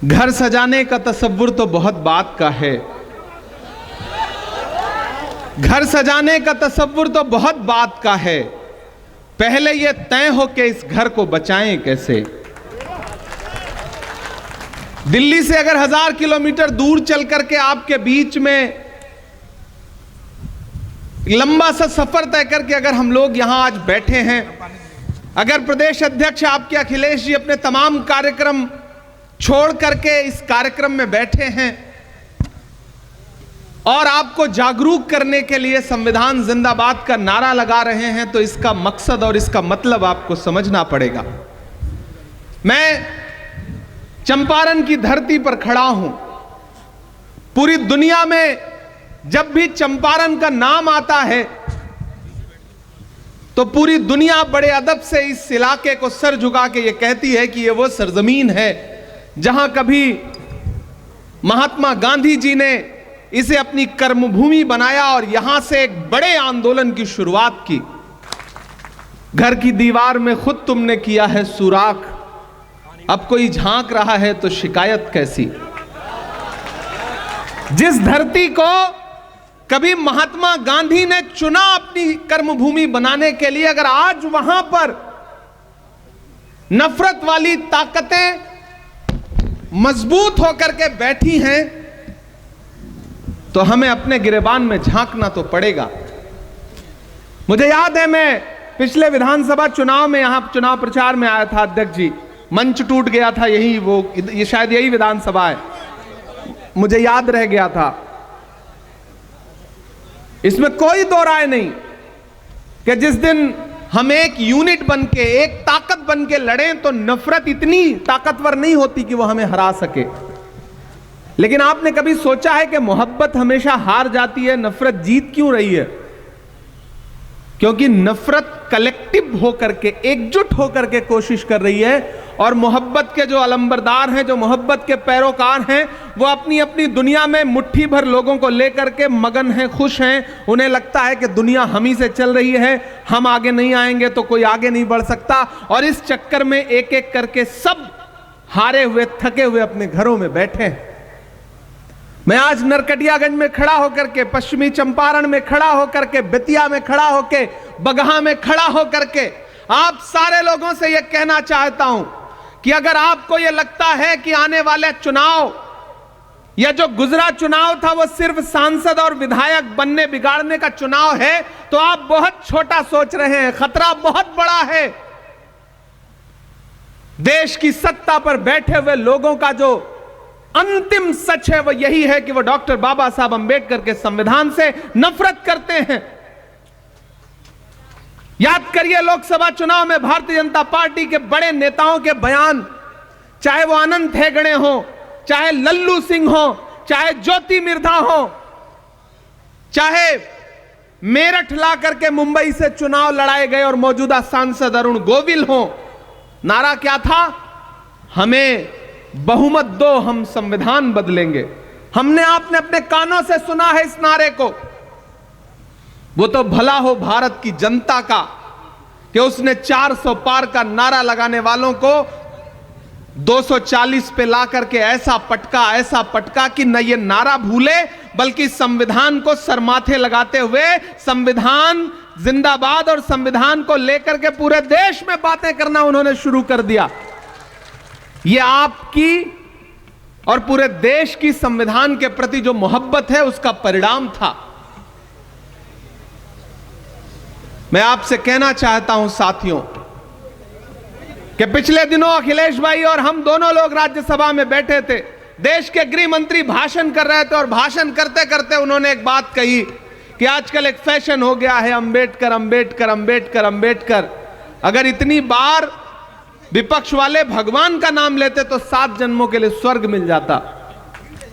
घर सजाने का तसव्वुर तो बहुत बात का है। घर सजाने का तसव्वुर तो बहुत बात का है, पहले यह तय हो कि इस घर को बचाएं कैसे। दिल्ली से अगर 1000 किलोमीटर दूर चल करके आपके बीच में लंबा सा सफर तय करके अगर हम लोग यहां आज बैठे हैं, अगर प्रदेश अध्यक्ष आपके अखिलेश जी अपने तमाम कार्यक्रम छोड़ करके इस कार्यक्रम में बैठे हैं और आपको जागरूक करने के लिए संविधान जिंदाबाद का नारा लगा रहे हैं, तो इसका मकसद और इसका मतलब आपको समझना पड़ेगा। मैं चंपारण की धरती पर खड़ा हूं। पूरी दुनिया में जब भी चंपारण का नाम आता है तो पूरी दुनिया बड़े अदब से इस इलाके को सर झुका के ये कहती है कि ये वो सरजमीन है जहां कभी महात्मा गांधी जी ने इसे अपनी कर्मभूमि बनाया और यहां से एक बड़े आंदोलन की शुरुआत की। घर की दीवार में खुद तुमने किया है सुराख, अब कोई झांक रहा है तो शिकायत कैसी। जिस धरती को कभी महात्मा गांधी ने चुना अपनी कर्मभूमि बनाने के लिए, अगर आज वहां पर नफरत वाली ताकतें मजबूत होकर के बैठी हैं तो हमें अपने गिरेबान में झांकना तो पड़ेगा। मुझे याद है, मैं पिछले विधानसभा चुनाव में यहां चुनाव प्रचार में आया था, अध्यक्ष जी, मंच टूट गया था, ये शायद यही विधानसभा है, मुझे याद रह गया था। इसमें कोई दो राय नहीं कि जिस दिन हम एक यूनिट बन के, एक ताकत बन के लड़ें तो नफरत इतनी ताकतवर नहीं होती कि वो हमें हरा सके। लेकिन आपने कभी सोचा है कि मोहब्बत हमेशा हार जाती है, नफरत जीत क्यों रही है? क्योंकि नफरत कलेक्टिव होकर के, एकजुट होकर के कोशिश कर रही है, और मोहब्बत के जो अलंबरदार हैं, जो मोहब्बत के पैरोकार हैं, वो अपनी अपनी दुनिया में मुट्ठी भर लोगों को लेकर के मगन हैं, खुश हैं। उन्हें लगता है कि दुनिया हम ही से चल रही है, हम आगे नहीं आएंगे तो कोई आगे नहीं बढ़ सकता, और इस चक्कर में एक एक करके सब हारे हुए, थके हुए अपने घरों में बैठे हैं। मैं आज नरकटियागंज में खड़ा होकर के, पश्चिमी चंपारण में खड़ा होकर के, बेतिया में खड़ा होकर, बगहा में खड़ा होकर के आप सारे लोगों से यह कहना चाहता हूं कि अगर आपको यह लगता है कि आने वाले चुनाव या जो गुजरा चुनाव था वो सिर्फ सांसद और विधायक बनने बिगाड़ने का चुनाव है, तो आप बहुत छोटा सोच रहे हैं। खतरा बहुत बड़ा है। देश की सत्ता पर बैठे हुए लोगों का जो अंतिम सच है वो यही है कि वो डॉक्टर बाबा साहब अंबेडकर के संविधान से नफरत करते हैं। याद करिए, लोकसभा चुनाव में भारतीय जनता पार्टी के बड़े नेताओं के बयान, चाहे वो अनंत हेगड़े हो, चाहे लल्लू सिंह हो, चाहे ज्योति मिर्धा हो, चाहे मेरठ ला करके मुंबई से चुनाव लड़ाए गए और मौजूदा सांसद अरुण गोविल हो, नारा क्या था? हमें बहुमत दो, हम संविधान बदलेंगे। हमने, आपने अपने कानों से सुना है इस नारे को। वो तो भला हो भारत की जनता का कि उसने 400 पार का नारा लगाने वालों को 240 पे ला करके ऐसा पटका कि न ये नारा भूले, बल्कि संविधान को सरमाथे लगाते हुए संविधान जिंदाबाद और संविधान को लेकर के पूरे देश में बातें करना उन्होंने शुरू कर दिया। ये आपकी और पूरे देश की संविधान के प्रति जो मोहब्बत है उसका परिणाम था। मैं आपसे कहना चाहता हूं साथियों कि पिछले दिनों अखिलेश भाई और हम दोनों लोग राज्यसभा में बैठे थे। देश के गृह मंत्री भाषण कर रहे थे और भाषण करते करते उन्होंने एक बात कही कि आजकल एक फैशन हो गया है अंबेडकर अंबेडकर अंबेडकर अंबेडकर। अगर इतनी बार विपक्ष वाले भगवान का नाम लेते तो 7 जन्मों के लिए स्वर्ग मिल जाता।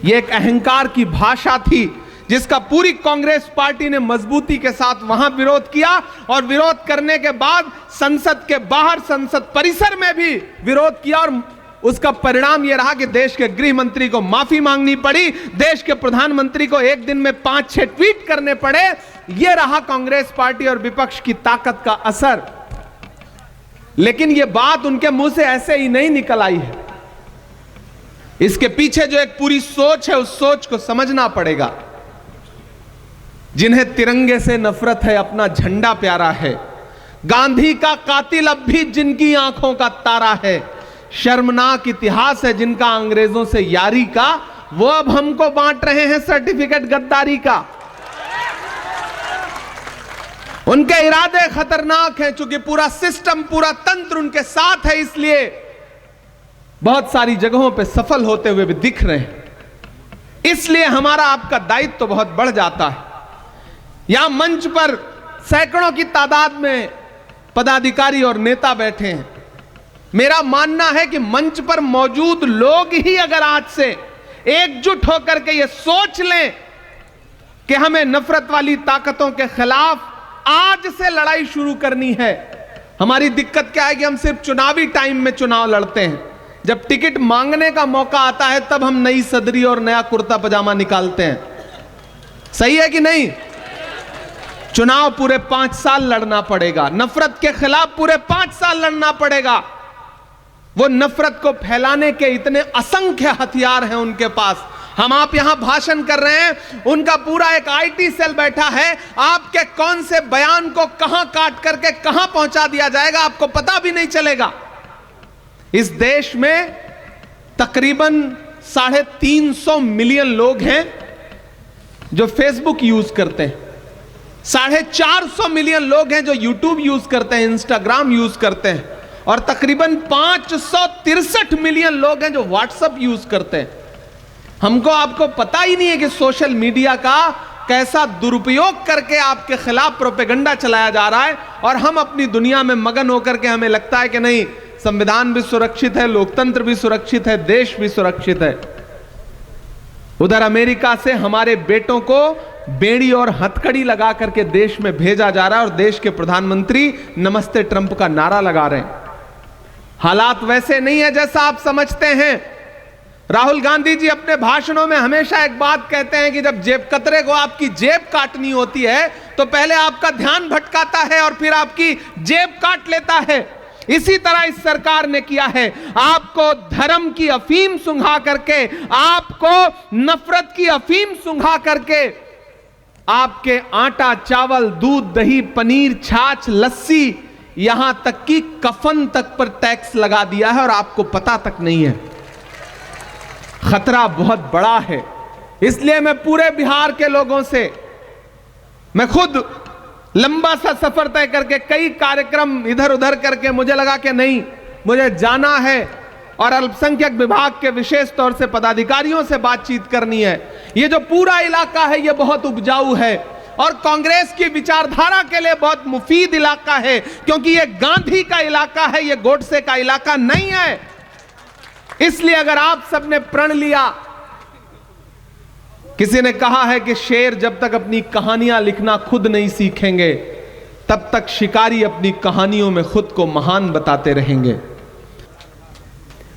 यह एक अहंकार की भाषा थी जिसका पूरी कांग्रेस पार्टी ने मजबूती के साथ वहां विरोध किया, और विरोध करने के बाद संसद के बाहर, संसद परिसर में भी विरोध किया, और उसका परिणाम यह रहा कि देश के गृह मंत्री को माफी मांगनी पड़ी, देश के प्रधानमंत्री को एक दिन में 5-6 ट्वीट करने पड़े। यह रहा कांग्रेस पार्टी और विपक्ष की ताकत का असर। लेकिन यह बात उनके मुंह से ऐसे ही नहीं निकल आई है। इसके पीछे जो एक पूरी सोच है, उस सोच को समझना पड़ेगा। जिन्हें तिरंगे से नफरत है, अपना झंडा प्यारा है, गांधी का कातिल अब भी जिनकी आंखों का तारा है, शर्मनाक इतिहास है जिनका अंग्रेजों से यारी का, वो अब हमको बांट रहे हैं सर्टिफिकेट गद्दारी का। उनके इरादे खतरनाक हैं, क्योंकि पूरा सिस्टम, पूरा तंत्र उनके साथ है, इसलिए बहुत सारी जगहों पे सफल होते हुए भी दिख रहे हैं। इसलिए हमारा आपका दायित्व तो बहुत बढ़ जाता है। यहां मंच पर सैकड़ों की तादाद में पदाधिकारी और नेता बैठे हैं। मेरा मानना है कि मंच पर मौजूद लोग ही अगर आज से एकजुट होकर के ये सोच लें कि हमें नफरत वाली ताकतों के खिलाफ आज से लड़ाई शुरू करनी है। हमारी दिक्कत क्या है कि हम सिर्फ चुनावी टाइम में चुनाव लड़ते हैं, जब टिकट मांगने का मौका आता है तब हम नई सदरी और नया कुर्ता पजामा निकालते हैं। सही है कि नहीं? चुनाव पूरे 5 साल लड़ना पड़ेगा, नफरत के खिलाफ पूरे 5 साल लड़ना पड़ेगा। वो नफरत को फैलाने के इतने असंख्य हथियार हैं उनके पास। हम आप यहां भाषण कर रहे हैं, उनका पूरा एक आईटी सेल बैठा है। आपके कौन से बयान को कहां काट करके कहां पहुंचा दिया जाएगा आपको पता भी नहीं चलेगा। इस देश में तकरीबन 350 मिलियन लोग हैं जो फेसबुक यूज करते हैं, 450 मिलियन लोग हैं जो यूट्यूब यूज करते हैं, इंस्टाग्राम यूज करते हैं, और तकरीबन 563 मिलियन लोग हैं जो व्हाट्सएप यूज करते हैं। हमको आपको पता ही नहीं है कि सोशल मीडिया का कैसा दुरुपयोग करके आपके खिलाफ प्रोपेगेंडा चलाया जा रहा है, और हम अपनी दुनिया में मगन होकर के हमें लगता है कि नहीं, संविधान भी सुरक्षित है, लोकतंत्र भी सुरक्षित है, देश भी सुरक्षित है। उधर अमेरिका से हमारे बेटों को बेड़ी और हथकड़ी लगा करके देश में भेजा जा रहा है, और देश के प्रधानमंत्री नमस्ते ट्रंप का नारा लगा रहे हैं। हालात वैसे नहीं है जैसा आप समझते हैं। राहुल गांधी जी अपने भाषणों में हमेशा एक बात कहते हैं कि जब जेब कतरे को आपकी जेब काटनी होती है तो पहले आपका ध्यान भटकाता है और फिर आपकी जेब काट लेता है। इसी तरह इस सरकार ने किया है। आपको धर्म की अफीम सुंघा करके, आपको नफरत की अफीम सुंघा करके, आपके आटा, चावल, दूध, दही, पनीर, छाछ, लस्सी, यहां तक कि कफन तक पर टैक्स लगा दिया है और आपको पता तक नहीं है। खतरा बहुत बड़ा है। इसलिए मैं पूरे बिहार के लोगों से, मैं खुद लंबा सा सफर तय करके कई कार्यक्रम इधर उधर करके मुझे लगा कि नहीं, मुझे जाना है और अल्पसंख्यक विभाग के विशेष तौर से पदाधिकारियों से बातचीत करनी है। ये जो पूरा इलाका है ये बहुत उपजाऊ है और कांग्रेस की विचारधारा के लिए बहुत मुफीद इलाका है, क्योंकि ये गांधी का इलाका है, ये गोडसे का इलाका नहीं है। इसलिए अगर आप सबने प्रण लिया, किसी ने कहा है कि शेर जब तक अपनी कहानियां लिखना खुद नहीं सीखेंगे तब तक शिकारी अपनी कहानियों में खुद को महान बताते रहेंगे।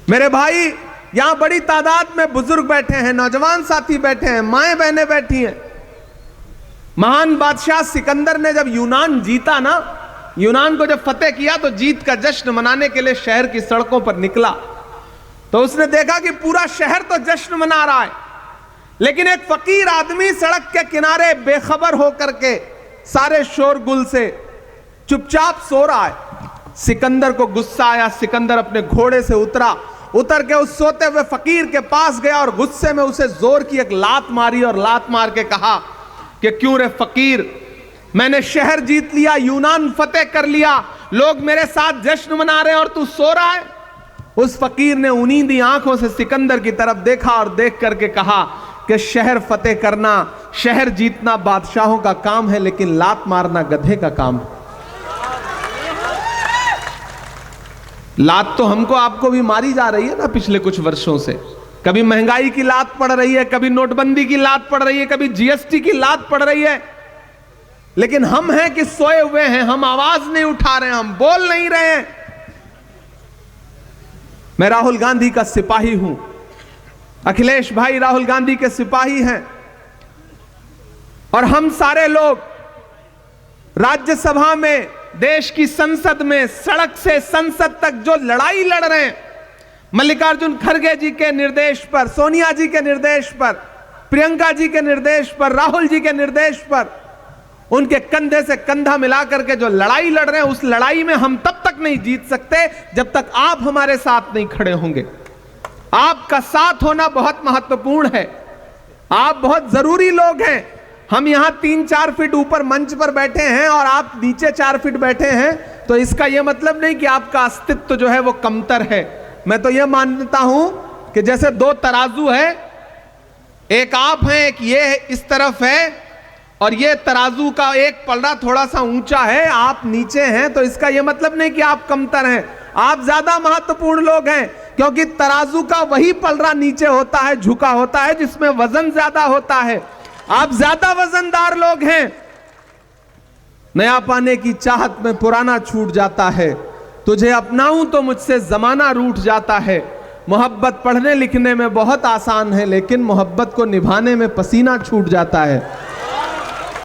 मेरे भाई, यहां बड़ी तादाद में बुजुर्ग बैठे हैं, नौजवान साथी बैठे हैं, माएं बहनें बैठी हैं। महान बादशाह सिकंदर ने जब यूनान जीता ना, यूनान को जब फतेह किया तो जीत का जश्न मनाने के लिए शहर की सड़कों पर निकला, तो उसने देखा कि पूरा शहर तो जश्न मना रहा है, लेकिन एक फकीर आदमी सड़क के किनारे बेखबर होकर के सारे शोरगुल से चुपचाप सो रहा है। सिकंदर को गुस्सा आया। सिकंदर अपने घोड़े से उतरा, उतर के उस सोते हुए फकीर के पास गया और गुस्से में उसे जोर की एक लात मारी और लात मार के कहा कि क्यों रे फकीर, मैंने शहर जीत लिया, यूनान फतेह कर लिया, लोग मेरे साथ जश्न मना रहे हैं और तू सो रहा है। उस फकीर ने उनींदी आंखों से सिकंदर की तरफ देखा और देख करके कहा कि शहर फतेह करना, शहर जीतना बादशाहों का काम है, लेकिन लात मारना गधे का काम है। लात तो हमको आपको भी मारी जा रही है ना पिछले कुछ वर्षों से। कभी महंगाई की लात पड़ रही है, कभी नोटबंदी की लात पड़ रही है, कभी जीएसटी की लात पड़ रही है, लेकिन हम हैं कि सोए हुए हैं, हम आवाज नहीं उठा रहे हैं, हम बोल नहीं रहे हैं। मैं राहुल गांधी का सिपाही हूं, अखिलेश भाई राहुल गांधी के सिपाही हैं, और हम सारे लोग राज्यसभा में, देश की संसद में, सड़क से संसद तक जो लड़ाई लड़ रहे हैं, मल्लिकार्जुन खड़गे जी के निर्देश पर, सोनिया जी के निर्देश पर, प्रियंका जी के निर्देश पर, राहुल जी के निर्देश पर, उनके कंधे से कंधा मिलाकर के जो लड़ाई लड़ रहे हैं, उस लड़ाई में हम तब तक नहीं जीत सकते जब तक आप हमारे साथ नहीं खड़े होंगे। आपका साथ होना बहुत महत्वपूर्ण है। आप बहुत जरूरी लोग हैं। हम यहां 3-4 फीट ऊपर मंच पर बैठे हैं और आप नीचे 4 फीट बैठे हैं, तो इसका यह मतलब नहीं कि आपका अस्तित्व जो है वो कमतर है। मैं तो यह मानता हूं कि जैसे 2 तराजू है, एक आप हैं, एक ये इस तरफ है, और ये तराजू का एक पलड़ा थोड़ा सा ऊंचा है, आप नीचे हैं, तो इसका यह मतलब नहीं कि आप कमतर हैं। आप ज्यादा महत्वपूर्ण लोग हैं, क्योंकि तराजू का वही पलड़ा नीचे होता है, झुका होता है, जिसमें वजन ज्यादा होता है। आप ज्यादा वजनदार लोग हैं। नया पाने की चाहत में पुराना छूट जाता है, तुझे अपनाऊं तो मुझसे जमाना रूठ जाता है। मोहब्बत पढ़ने लिखने में बहुत आसान है, लेकिन मोहब्बत को निभाने में पसीना छूट जाता है।